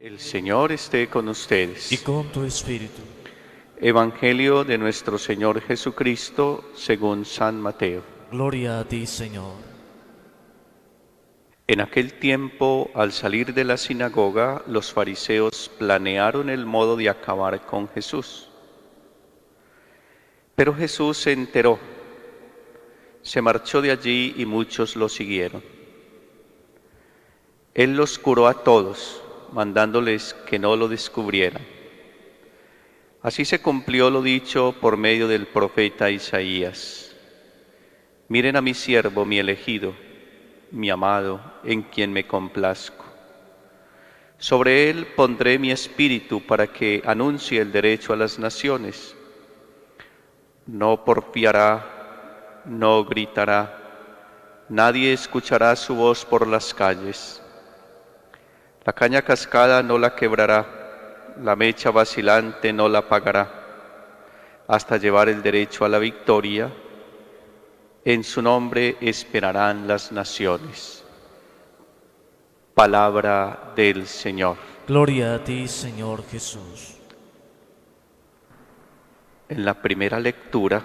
El Señor esté con y ustedes. con tu espíritu. Evangelio de nuestro Señor Jesucristo según San Mateo. Gloria a ti, Señor. En aquel tiempo, al salir de la sinagoga, los fariseos planearon el modo de acabar con Jesús. Pero Jesús se enteró, se marchó de allí y muchos lo siguieron. Él los curó a todos, mandándoles que no lo descubrieran. Así se cumplió lo dicho por medio del profeta Isaías. Miren a mi siervo, mi elegido, mi amado, en quien me complazco. Sobre él pondré mi espíritu para que anuncie el derecho a las naciones. No porfiará, no gritará, nadie escuchará su voz por las calles. La caña cascada no la quebrará, la mecha vacilante no la apagará, hasta llevar el derecho a la victoria. En su nombre esperarán las naciones. Palabra del Señor. Gloria a ti, Señor Jesús. En la primera lectura,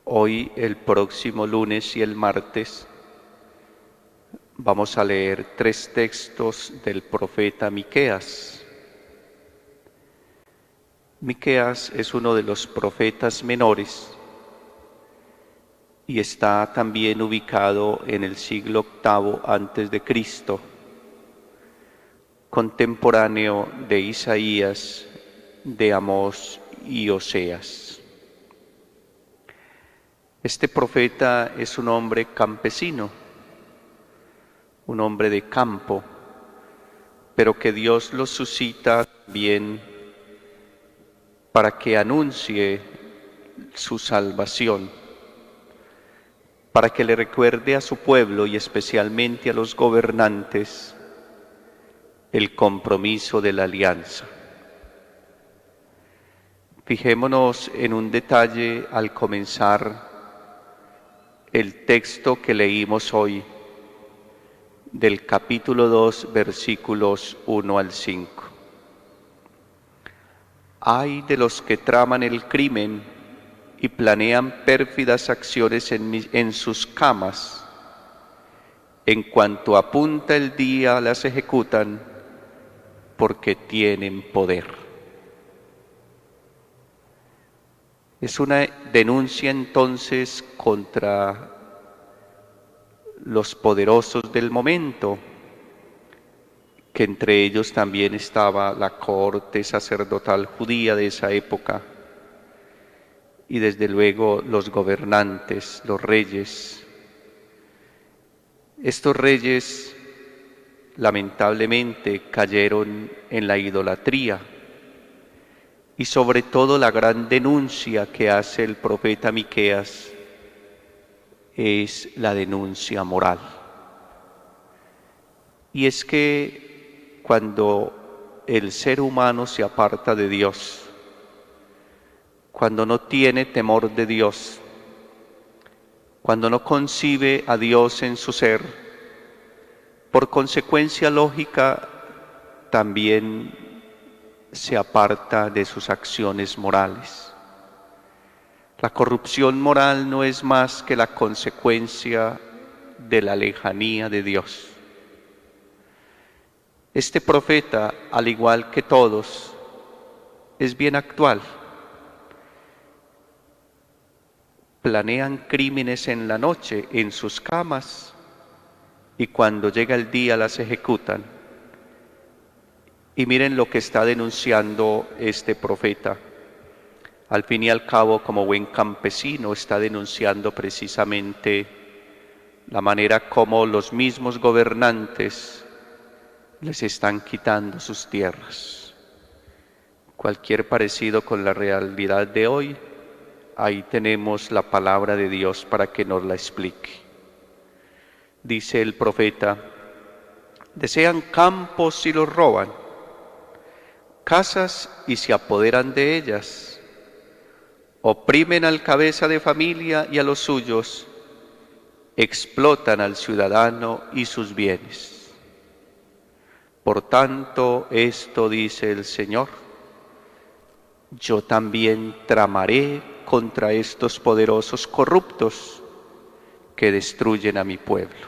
hoy, el próximo lunes y el martes, vamos a leer 3 textos del profeta Miqueas. Miqueas es uno de los profetas menores y está también ubicado en el siglo VIII antes de Cristo, contemporáneo de Isaías, de Amós y Oseas. Este profeta es un hombre campesino, un hombre de campo, pero que Dios lo suscita bien para que anuncie su salvación, para que le recuerde a su pueblo y especialmente a los gobernantes el compromiso de la alianza. Fijémonos en un detalle al comenzar el texto que leímos hoy, del capítulo 2, versículos 1 al 5. Ay de los que traman el crimen y planean pérfidas acciones en sus camas. En cuanto apunta el día, las ejecutan porque tienen poder. Es una denuncia entonces contra los poderosos del momento, que entre ellos también estaba la corte sacerdotal judía de esa época y desde luego los gobernantes, los reyes. Estos reyes lamentablemente cayeron en la idolatría y sobre todo la gran denuncia que hace el profeta Miqueas es la denuncia moral. Y es que cuando el ser humano se aparta de Dios, cuando no tiene temor de Dios, cuando no concibe a Dios en su ser, por consecuencia lógica también se aparta de sus acciones morales. La corrupción moral no es más que la consecuencia de la lejanía de Dios. Este profeta, al igual que todos, es bien actual. Planean crímenes en la noche en sus camas y cuando llega el día las ejecutan. Y miren lo que está denunciando este profeta. Al fin y al cabo, como buen campesino, está denunciando precisamente la manera como los mismos gobernantes les están quitando sus tierras. Cualquier parecido con la realidad de hoy, ahí tenemos la palabra de Dios para que nos la explique. Dice el profeta: desean campos y los roban, casas y se apoderan de ellas, oprimen al cabeza de familia y a los suyos, explotan al ciudadano y sus bienes. Por tanto, esto dice el Señor: yo también tramaré contra estos poderosos corruptos que destruyen a mi pueblo.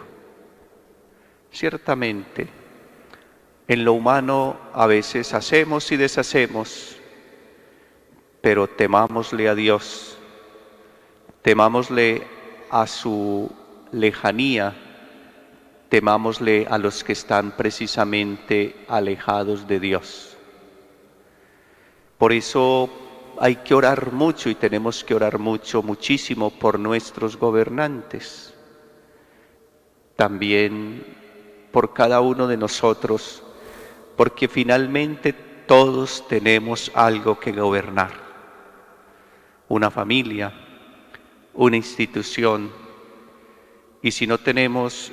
Ciertamente, en lo humano a veces hacemos y deshacemos, pero temámosle a Dios, temámosle a su lejanía, temámosle a los que están precisamente alejados de Dios. Por eso hay que orar mucho y tenemos que orar mucho, muchísimo por nuestros gobernantes. También por cada uno de nosotros, porque finalmente todos tenemos algo que gobernar. Una familia, una institución, y si no tenemos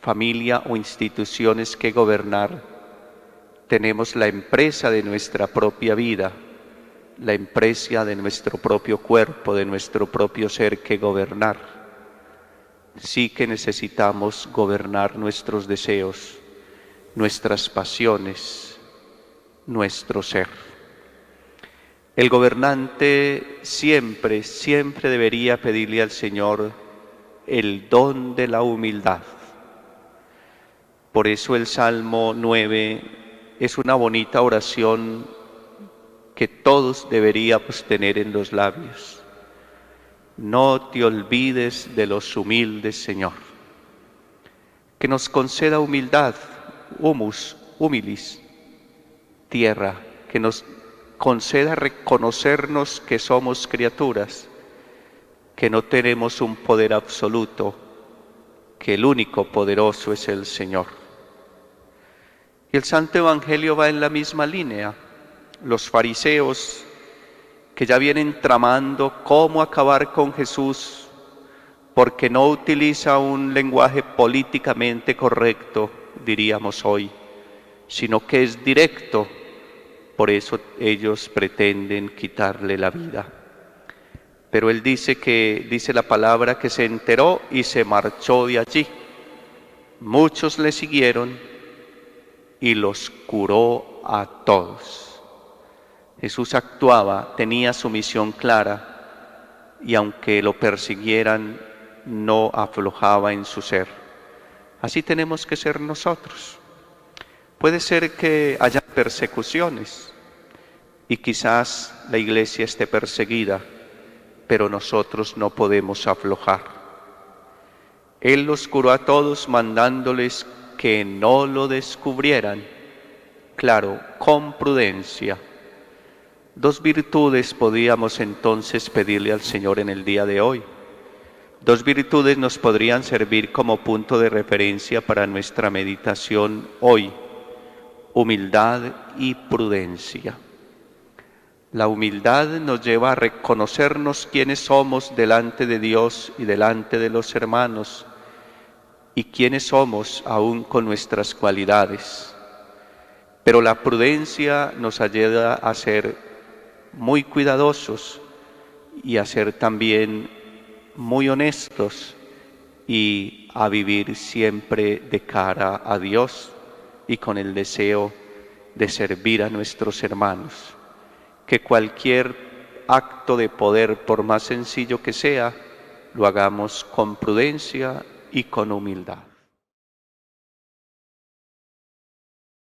familia o instituciones que gobernar, tenemos la empresa de nuestra propia vida, la empresa de nuestro propio cuerpo, de nuestro propio ser que gobernar. Sí que necesitamos gobernar nuestros deseos, nuestras pasiones, nuestro ser. El gobernante siempre debería pedirle al Señor el don de la humildad. Por eso el Salmo 9 es una bonita oración que todos deberíamos tener en los labios. No te olvides de los humildes, Señor. Que nos conceda humildad, humus, humilis, tierra, que nos conceda reconocernos que somos criaturas, que no tenemos un poder absoluto, que el único poderoso es el Señor. Y el Santo Evangelio va en la misma línea. Los fariseos que ya vienen tramando cómo acabar con Jesús, porque no utiliza un lenguaje políticamente correcto, diríamos hoy, sino que es directo. Por eso ellos pretenden quitarle la vida. Pero él dice la palabra que se enteró y se marchó de allí. Muchos le siguieron y los curó a todos. Jesús actuaba, tenía su misión clara y aunque lo persiguieran, no aflojaba en su ser. Así tenemos que ser nosotros. Puede ser que haya persecuciones y quizás la iglesia esté perseguida, pero nosotros no podemos aflojar. Él los curó a todos mandándoles que no lo descubrieran, claro, con prudencia. Dos virtudes podíamos entonces pedirle al Señor en el día de hoy. Dos virtudes nos podrían servir como punto de referencia para nuestra meditación hoy: humildad y prudencia. La humildad nos lleva a reconocernos quiénes somos delante de Dios y delante de los hermanos, y quiénes somos aún con nuestras cualidades. Pero la prudencia nos ayuda a ser muy cuidadosos y a ser también muy honestos y a vivir siempre de cara a Dios y con el deseo de servir a nuestros hermanos. Que cualquier acto de poder, por más sencillo que sea, lo hagamos con prudencia y con humildad.